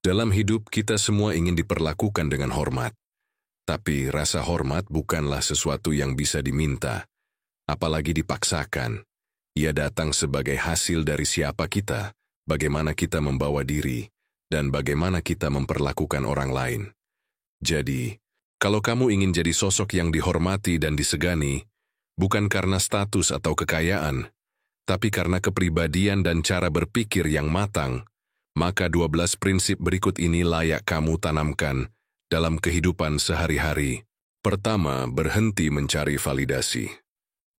Dalam hidup, kita semua ingin diperlakukan dengan hormat. Tapi rasa hormat bukanlah sesuatu yang bisa diminta, apalagi dipaksakan. Ia datang sebagai hasil dari siapa kita, bagaimana kita membawa diri, dan bagaimana kita memperlakukan orang lain. Jadi, kalau kamu ingin jadi sosok yang dihormati dan disegani, bukan karena status atau kekayaan, tapi karena kepribadian dan cara berpikir yang matang, maka 12 prinsip berikut ini layak kamu tanamkan dalam kehidupan sehari-hari. Pertama, berhenti mencari validasi.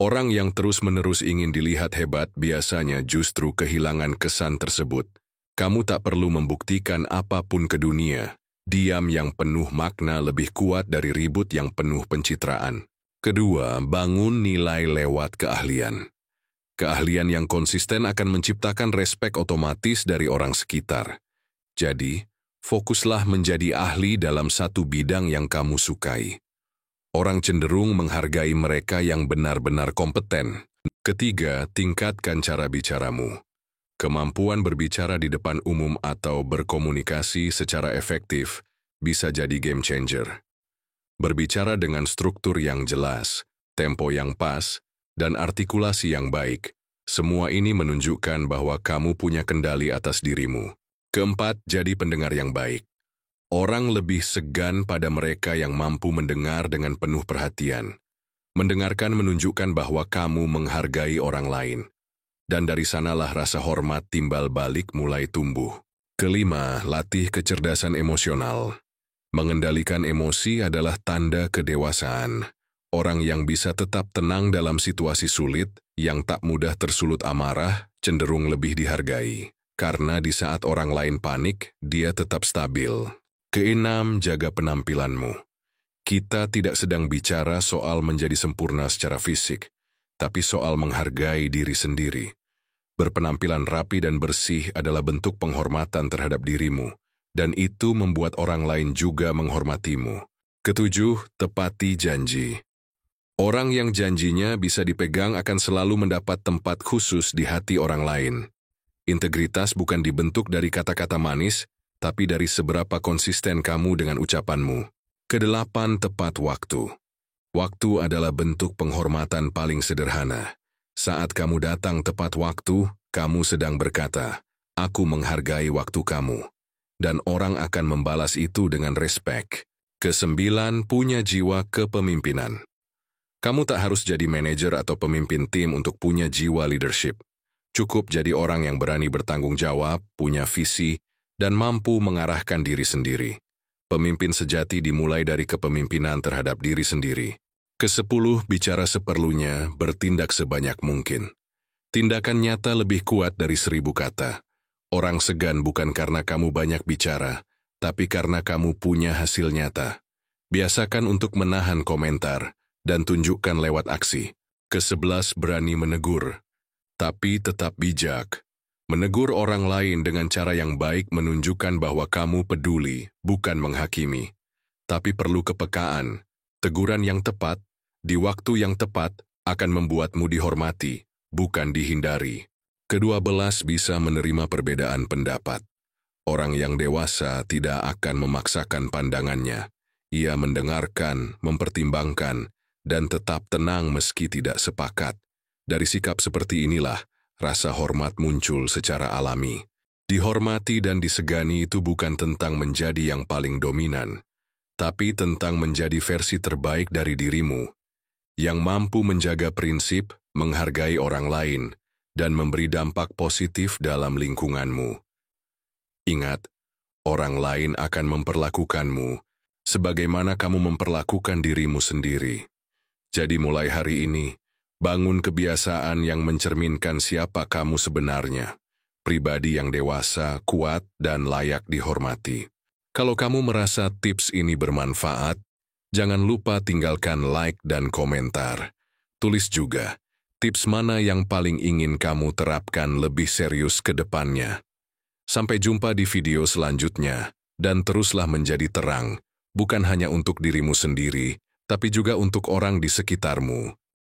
Orang yang terus-menerus ingin dilihat hebat biasanya justru kehilangan kesan tersebut. Kamu tak perlu membuktikan apapun ke dunia. Diam yang penuh makna lebih kuat dari ribut yang penuh pencitraan. Kedua, bangun nilai lewat keahlian. Keahlian yang konsisten akan menciptakan respek otomatis dari orang sekitar. Jadi, fokuslah menjadi ahli dalam satu bidang yang kamu sukai. Orang cenderung menghargai mereka yang benar-benar kompeten. Ketiga, tingkatkan cara bicaramu. Kemampuan berbicara di depan umum atau berkomunikasi secara efektif bisa jadi game changer. Berbicara dengan struktur yang jelas, tempo yang pas, dan artikulasi yang baik, semua ini menunjukkan bahwa kamu punya kendali atas dirimu. Keempat, jadi pendengar yang baik. Orang lebih segan pada mereka yang mampu mendengar dengan penuh perhatian. Mendengarkan menunjukkan bahwa kamu menghargai orang lain. Dan dari sanalah rasa hormat timbal balik mulai tumbuh. Kelima, latih kecerdasan emosional. Mengendalikan emosi adalah tanda kedewasaan. Orang yang bisa tetap tenang dalam situasi sulit, yang tak mudah tersulut amarah, cenderung lebih dihargai. Karena di saat orang lain panik, dia tetap stabil. Keenam, jaga penampilanmu. Kita tidak sedang bicara soal menjadi sempurna secara fisik, tapi soal menghargai diri sendiri. Berpenampilan rapi dan bersih adalah bentuk penghormatan terhadap dirimu, dan itu membuat orang lain juga menghormatimu. Ketujuh, tepati janji. Orang yang janjinya bisa dipegang akan selalu mendapat tempat khusus di hati orang lain. Integritas bukan dibentuk dari kata-kata manis, tapi dari seberapa konsisten kamu dengan ucapanmu. Kedelapan, tepat waktu. Waktu adalah bentuk penghormatan paling sederhana. Saat kamu datang tepat waktu, kamu sedang berkata, "Aku menghargai waktu kamu." Dan orang akan membalas itu dengan respek. Kesembilan, punya jiwa kepemimpinan. Kamu tak harus jadi manajer atau pemimpin tim untuk punya jiwa leadership. Cukup jadi orang yang berani bertanggung jawab, punya visi, dan mampu mengarahkan diri sendiri. Pemimpin sejati dimulai dari kepemimpinan terhadap diri sendiri. Kesepuluh, bicara seperlunya, bertindak sebanyak mungkin. Tindakan nyata lebih kuat dari 1000 kata. Orang segan bukan karena kamu banyak bicara, tapi karena kamu punya hasil nyata. Biasakan untuk menahan komentar, dan tunjukkan lewat aksi. Ke-11, berani menegur, tapi tetap bijak. Menegur orang lain dengan cara yang baik menunjukkan bahwa kamu peduli, bukan menghakimi. Tapi perlu kepekaan. Teguran yang tepat, di waktu yang tepat, akan membuatmu dihormati, bukan dihindari. Ke-12, bisa menerima perbedaan pendapat. Orang yang dewasa tidak akan memaksakan pandangannya. Ia mendengarkan, mempertimbangkan, dan tetap tenang meski tidak sepakat. Dari sikap seperti inilah, rasa hormat muncul secara alami. Dihormati dan disegani itu bukan tentang menjadi yang paling dominan, tapi tentang menjadi versi terbaik dari dirimu, yang mampu menjaga prinsip, menghargai orang lain, dan memberi dampak positif dalam lingkunganmu. Ingat, orang lain akan memperlakukanmu sebagaimana kamu memperlakukan dirimu sendiri. Jadi mulai hari ini, bangun kebiasaan yang mencerminkan siapa kamu sebenarnya. Pribadi yang dewasa, kuat, dan layak dihormati. Kalau kamu merasa tips ini bermanfaat, jangan lupa tinggalkan like dan komentar. Tulis juga, tips mana yang paling ingin kamu terapkan lebih serius ke depannya. Sampai jumpa di video selanjutnya, dan teruslah menjadi terang, bukan hanya untuk dirimu sendiri, tapi juga untuk orang di sekitarmu.